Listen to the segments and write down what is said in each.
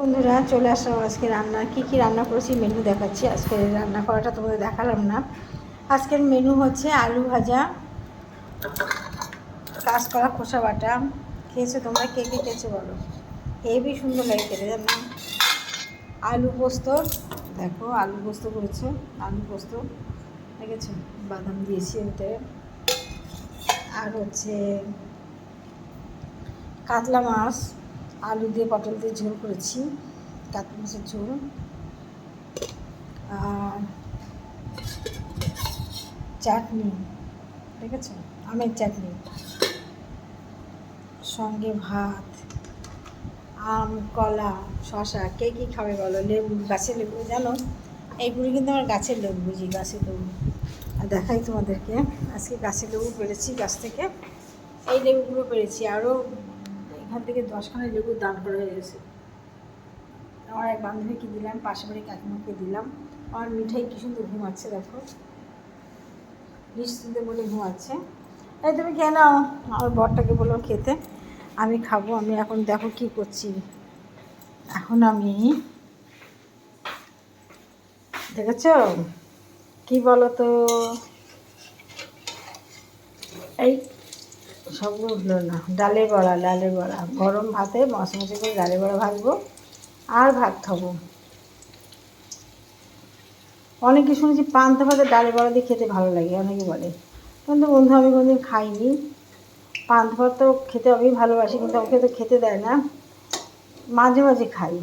বন্ধুরা চলে আসলাম আজকে রান্না কি রান্না করেছি মেনু দেখাচ্ছি। আজকে রান্না করাটা তোমাদের দেখালাম না। আজকের মেনু হচ্ছে আলু ভাজা, কাঁচকলা খোসা বাটা। খেয়েছো তোমরা? কে কে খেয়েছো বলো? হেবি সুন্দর লাগে খেতে, জানো। আলু পোস্ত, দেখো আলু পোস্ত করেছে, আলু পোস্ত দেখেছো, বাদাম দিয়েছি ওতে। আর হচ্ছে কাতলা মাছ আলু দিয়ে পটল দিয়ে ঝোল করেছি, কাতলা মাছের ঝোল। আর চাটনি, ঠিক আছে, আমের চাটনি, সঙ্গে ভাত, আম, কলা, শশা। কে কী খাবে বলো? লেবু, গাছের লেবু, জানো এইগুলো কিন্তু আমার গাছের লেবু, বুঝি গাছের লেবু। আর দেখাই তোমাদেরকে, আজকে গাছের লেবু পেরেছি গাছ থেকে। এই লেবুগুলো পেরেছি, আরও এখান থেকে 10খানা লেবু দান করা হয়ে গেছে। আমার এক বান্ধবীকে দিলাম, পাশে বাড়ি কাকিমাকে দিলাম। আমার মিঠাই কি সুন্দর ঘুমাচ্ছে, দেখো নিশ্চিন্তে বলে ঘুমাচ্ছে। এই তুমি খেয়ে নাও। আমার বরটাকে বললাম খেতে, আমি খাবো। আমি এখন দেখো কি করছি, এখন আমি দেখেছ কি বলো তো, এই সব উঠলো না, ডালের বড়া, ডালের বড়া গরম ভাতে মশমশে করে ডালের বড়া ভাজবো আর ভাত খাবো। অনেকে শুনেছি পান্তা ভাতে ডালের বড়া দিয়ে খেতে ভালো লাগে, অনেকে বলে, কিন্তু বন্ধু আমি কোনোদিন খাইনি। পান্তা ভাত তো খেতে আমি ভালোবাসি, কিন্তু ওকে তো খেতে দেয় না, মাঝে মাঝে খাই।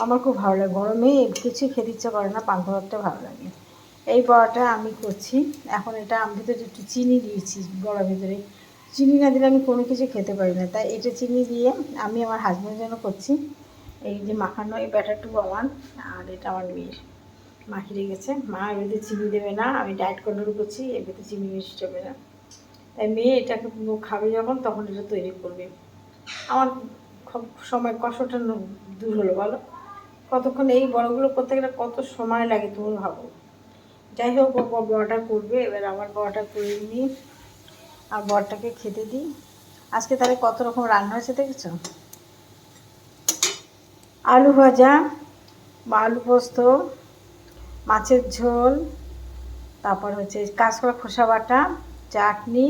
আমার খুব ভালো লাগে, গরমে কিছু খেতে ইচ্ছা করে না, পান্তা ভাতটা ভালো লাগে। এই বড়াটা আমি করছি এখন। এটা আমি ভিতরে একটু চিনি দিয়েছি, বড়ার ভিতরে চিনি না দিলে আমি কোনো কিছু খেতে পারি না, তাই এটা চিনি দিয়ে আমি আমার হাজব্যান্ডের জন্য করছি। এই যে মাখানো এই ব্যাটারটুকু আমার, আর এটা আমার মেয়ের মাখিয়ে রেখেছে। মা এর ভিতরে চিনি দেবে না, আমি ডায়েট কন্ট্রোল করছি, এর ভিতরে চিনি মিষ্টি হবে না। তাই মেয়ে এটাকে খাবে যখন, তখন এটা তৈরি করবে। আমার খুব সময় কষ্টটা দূর হলো বলো। কতক্ষণ এই বড়গুলো করতে গেলে কত সময় লাগে তুমি ভাবো। যাই হোক, ও বড়টা করবে, এবার আমার বড়টা করে নিই আর বড়টাকে খেতে দিই। আজকে তাহলে কত রকম রান্না হয়েছে দেখেছ, আলু ভাজা, আলু পোস্ত, মাছের ঝোল, তারপর হচ্ছে কাঁচকলা খোসা বাটা, চাটনি,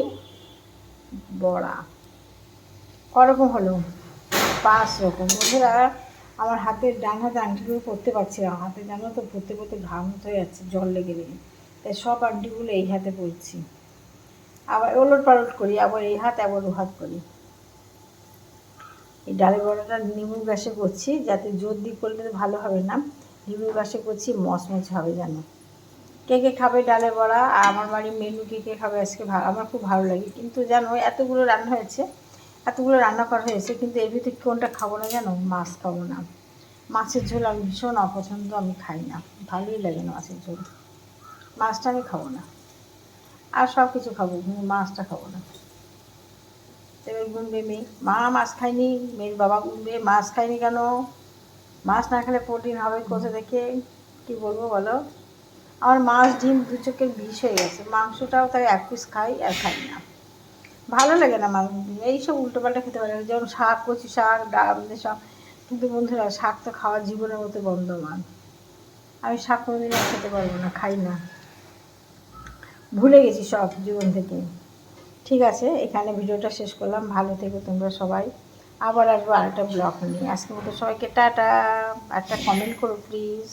বড়া। করকম হলো? 5 রকম। বন্ধুরা আমার হাতের ডান হাতে আংটিগুলো পরতে পারছি না, হাতে জানো তো পরতে পরতে ঘাম হয়ে যাচ্ছে, জল লেগে লেগে, তাই সব আংটিগুলো এই হাতে পরছি। আবার ওলট পালট করি, আবার এই হাত আবার ও হাত করি। এই ডালের বড়াটা নিমুর গাছে করছি, যাতে জোর দিয়ে করলে ভালো হবে না, নিমুর গাছে করছি, মচমচ হবে জানো। কে কে খাবে ডালের বড়া? আর আমার বাড়ির মেনু কে কে খাবে আজকে? আমার খুব ভালো লাগে, কিন্তু জানো এতগুলো রান্না হয়েছে, এতগুলো রান্না করা হয়েছে, কিন্তু এর ভিতরে কোনটা খাবো না জানো? মাছ খাবো না। মাছের ঝোল আমি ভীষণ অপছন্দ, আমি খাই না, ভালোই লাগে না মাছের ঝোল। মাছটা আমি খাবো না, আর সব কিছু খাবো কিন্তু মাছটা খাবো না। এবার গুনবে মেয়ে, মা মাছ খায়নি, মেয়ের বাবা গুনবে মাছ খায়নি কেন? মাছ না খেলে প্রোটিন হবে কোথা থেকে? কি বলবো বলো। আমার মাছ ডিম দু চোখের বিষ হয়ে গেছে, মাংসটাও তাই 1 পিস খাই আর খাই না, ভালো লাগে না মাছ। এইসব উল্টোপাল্টা খেতে পারে, যেমন শাক, কচি শাক, ডাল সব। কিন্তু বন্ধুরা শাক তো খাওয়ার জীবনের মতো বন্ধমান, আমি শাক কোনোদিন আর খেতে পারবো না, খাই না, ভুলে গেছি সব জীবন থেকে। ঠিক আছে, এখানে ভিডিওটা শেষ করলাম। ভালো থেকো তোমরা সবাই, আবার আসবো আরেকটা ব্লগ নিয়ে। আজকের মতো সবাইকে টাটা। একটা কমেন্ট করো প্লিজ।